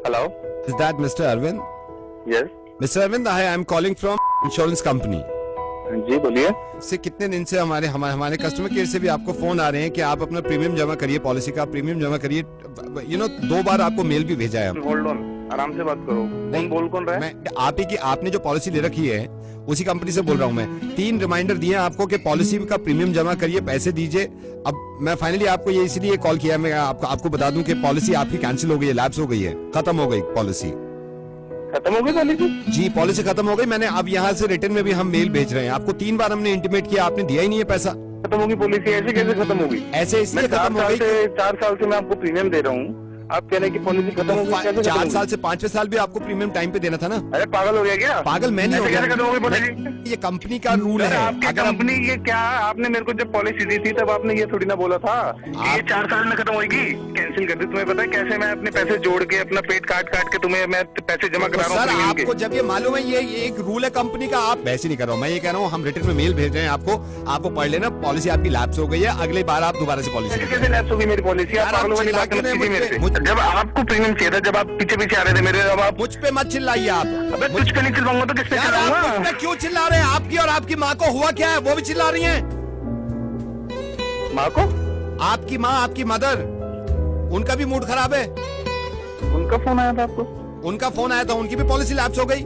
Hello. Is that Mr. Arvind? Yes. Mr. Arvind, I am calling from insurance company. जी बोलिए। से कितने दिन से हमारे कस्टमर केयर से भी आपको फोन आ रहे हैं कि आप अपना प्रीमियम जमा करिए, पॉलिसी का प्रीमियम जमा करिए। 2 बार आपको मेल भी भेजा है। होल्ड ऑन, आराम से बात करो। कौन रहा है? मैं आप ही की आपने जो पॉलिसी ले रखी है उसी कंपनी से बोल रहा हूँ मैं। 3 रिमाइंडर दिए आपको कि पॉलिसी का प्रीमियम जमा करिए, पैसे दीजिए। अब मैं फाइनली आपको ये इसलिए कॉल किया, मैं आपको बता दूं कि पॉलिसी आपकी कैंसिल हो गई है, लैप्स हो गई है, खत्म हो गई पॉलिसी। खत्म हो गई पॉलिसी? जी, पॉलिसी खत्म हो गई। मैंने अब यहाँ से रिटर्न में भी हम मेल भेज रहे हैं आपको। 3 बार हमने इंटीमेट किया, आपने दिया ही नहीं है पैसा। खत्म होगी पॉलिसी? ऐसे कैसे खत्म होगी? ऐसे इसलिए खत्म हो गई। 4 साल से मैं आपको प्रीमियम दे रहा हूँ, आप कह रहे हैं कि पॉलिसी खत्म हो गई। 4 साल से 5वें साल भी आपको प्रीमियम टाइम पे देना था ना। अरे पागल हो गया क्या? पागल मैं नहीं हो गया। खत्म हो गई पॉलिसी? ये कंपनी का रूल है। आपकी कंपनी ये क्या, आपने मेरे को जब पॉलिसी दी थी तब आपने ये थोड़ी ना बोला था ये 4 साल में खत्म होगी, कैंसिल कर दी। तुम्हें पता है कैसे मैं अपने पैसे जोड़ के अपना पेट काट के तुम्हें मैं पैसे जमा करा रहा हूँ? सर आपको जब ये मालूम है ये एक रूल है कंपनी का, आप वैसे नहीं कर रहा हूँ। मैं ये कह रहा हूँ हम रिटर्न में मेल भेज रहे हैं आपको पढ़ लेना। पॉलिसी आपकी लैप्स हो गई है, अगले बार आप दोबारा से पॉलिसी। कैसे लैप्स होगी मेरी पॉलिसी? आप पागलों वाली बात मत कीजिए मेरे से। जब आपको प्रीमियम चाहिए था, जब आप पीछे आ रहे थे मेरे, अब आप मुझ पे मत चिल्लाइए आप। अबे मुझ पे नहीं चिल्लाऊंगा तो किस पे चिल्लाऊंगा? आप मुझ पे क्यों चिल्ला रहे हैं? आपकी और आपकी माँ को हुआ क्या है, वो भी चिल्ला रही हैं। माँ को? आपकी माँ, आपकी मदर, उनका भी मूड खराब है। उनका फोन आया था आपको? उनका फोन आया था, उनकी भी पॉलिसी लैप्स हो गई।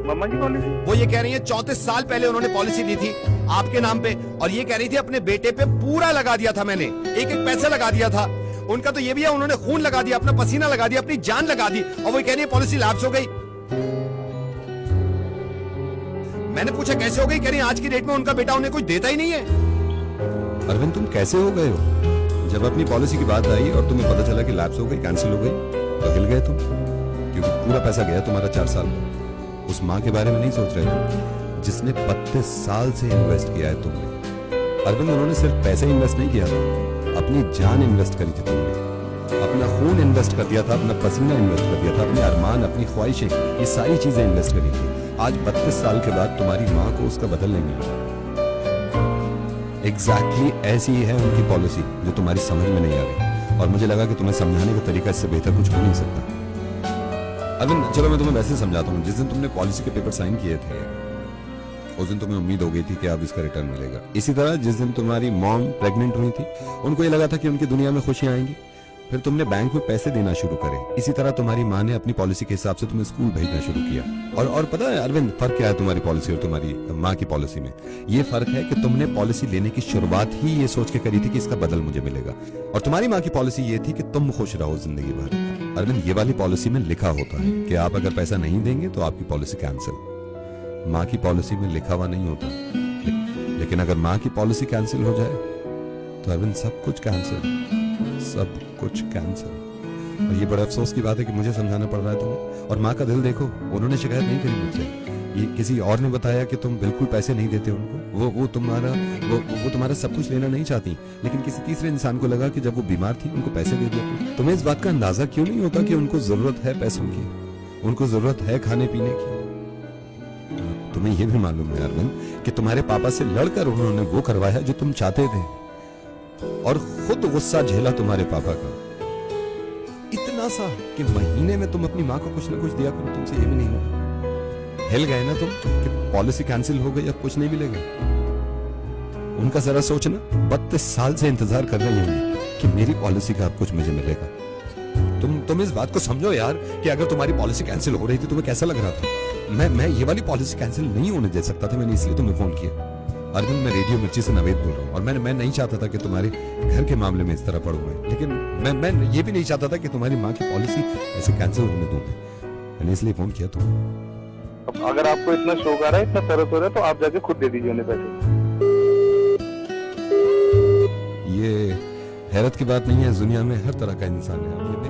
मम्मा की पॉलिसी? वो ये कह रही है 34 साल पहले उन्होंने पॉलिसी ली थी आपके नाम पे, और ये कह रही थी अपने बेटे पे पूरा लगा दिया था मैंने, एक पैसा लगा दिया था। उनका तो ये भी है, उन्होंने खून लगा दिया, अपना पसीना लगा दिया, अपनी जान लगा दी, और वो कह रही है पॉलिसी लैप्स हो गई। मैंने पूछा कैसे हो गई? कह रही आज की डेट में उनका बेटा उन्हें कुछ देता ही नहीं है। अरविंद तुम कैसे हो गए हो? जब अपनी पॉलिसी की बात आई और तुम्हें पता चला कि लैप्स हो गई, कैंसिल हो गई, तो हिल गए तुम, क्योंकि पूरा पैसा गया तुम्हारा 4 साल में। उस माँ के बारे में नहीं सोच रहे तुम जिसने 32 साल से इन्वेस्ट किया है तुमने। अरविंद उन्होंने सिर्फ पैसे इन्वेस्ट नहीं किया था, अपनी जान इन्वेस्ट करी थी तुमने, अपना खून इन्वेस्ट कर दिया था, अपना पसीना इन्वेस्ट कर दिया था, अपने अरमान, अपनी ख्वाहिशें, ये सारी चीजें इन्वेस्ट करी थी। आज 32 साल के बाद तुम्हारी माँ को उसका बदल नहीं मिला। एग्जैक्टली ऐसी ही है उनकी पॉलिसी, जो तुम्हारी समझ में नहीं आ रही, और मुझे लगा कि तुम्हें समझाने का तरीका इससे बेहतर कुछ हो नहीं सकता। अरविंद चलो मैं तुम्हें वैसे समझाता हूँ। जिस दिन तुमने पॉलिसी के पेपर साइन किए थे उस दिन तुम्हें उम्मीद हो गई थी कि अब इसका रिटर्न मिलेगा। इसी तरह जिस दिन तुम्हारी मॉम प्रेग्नेंट हुई थी, उनको ये लगा था कि उनकी दुनिया में खुशियां आएंगी, फिर तुमने बैंक में पैसे देना शुरू करे। इसी तरह तुम्हारी माँ ने अपनी पॉलिसी के हिसाब से तुम्हें स्कूल भेजना शुरू किया। और पता है अरविंद फर्क क्या है तुम्हारी पॉलिसी और तुम्हारी माँ की पॉलिसी में? ये फर्क है कि तुमने पॉलिसी लेने की शुरुआत ही ये सोच के करी थी कि इसका बदल मुझे मिलेगा, और तुम्हारी माँ की पॉलिसी ये थी कि तुम खुश रहो जिंदगी भर। अरविंद ये वाली पॉलिसी में लिखा होता है कि आप अगर पैसा नहीं देंगे तो आपकी पॉलिसी कैंसिल। माँ की पॉलिसी में लिखा हुआ नहीं होता, लेकिन अगर माँ की पॉलिसी कैंसिल हो जाए तो अरविंद सब कुछ कैंसिल, सब कुछ कैंसिल। और ये बड़ा अफसोस की बात है कि मुझे समझाना पड़ रहा है तुम्हें। और माँ का दिल देखो, उन्होंने शिकायत नहीं करी मुझसे। ये किसी और ने बताया कि तुम बिल्कुल पैसे नहीं देते उनको। वो तुम्हारा सब कुछ लेना नहीं चाहती, लेकिन किसी तीसरे इंसान को लगा कि जब वो बीमार थी उनको पैसे दे दिया। तुम्हें इस बात का अंदाजा क्यों नहीं होता कि उनको जरूरत है पैसों की, उनको जरूरत है खाने पीने की? तुम्हें यह भी मालूम है अरविंद कि तुम्हारे पापा से लड़कर उन्होंने वो करवाया जो तुम चाहते थे, और खुद गुस्सा झेला तुम्हारे पापा का इतना सा कि महीने में तुम अपनी माँ को कुछ ना कुछ दिया करो। तुमसे ये भी नहीं हुआ। हिल गए ना तुम कि पॉलिसी कैंसिल हो गई, अब कुछ नहीं मिलेगा। उनका जरा सोचना, 32 साल से इंतजार कर रही होंगी कि मेरी पॉलिसी का अब कुछ मुझे मिलेगा। तुम इस बात को समझो यार कि अगर तुम्हारी पॉलिसी कैंसिल हो रही थी तुम्हें कैसा लग रहा था। मैं ये वाली पॉलिसी कैंसिल नहीं होने दे सकता था, मैंने इसलिए तुम्हें फोन किया। अरविंद मैं रेडियो मिर्ची से नवेद बोल रहा हूँ, और मैं नहीं चाहता था कि तुम्हारे घर के मामले में इस तरह पड़ूं मैं, लेकिन मैं ये भी नहीं चाहता था कि तुम्हारी माँ की पॉलिसी ऐसे कैंसिल होने दूं। मैंने इसलिए फोन किया तुम्हें। अगर आपको इतना शौक आ रहा है, इतना तरस हो रहा है, तो आप जाके खुद दे दीजिए उन्हें पैसे। ये हैरत की बात नहीं है, दुनिया में हर तरह का इंसान है।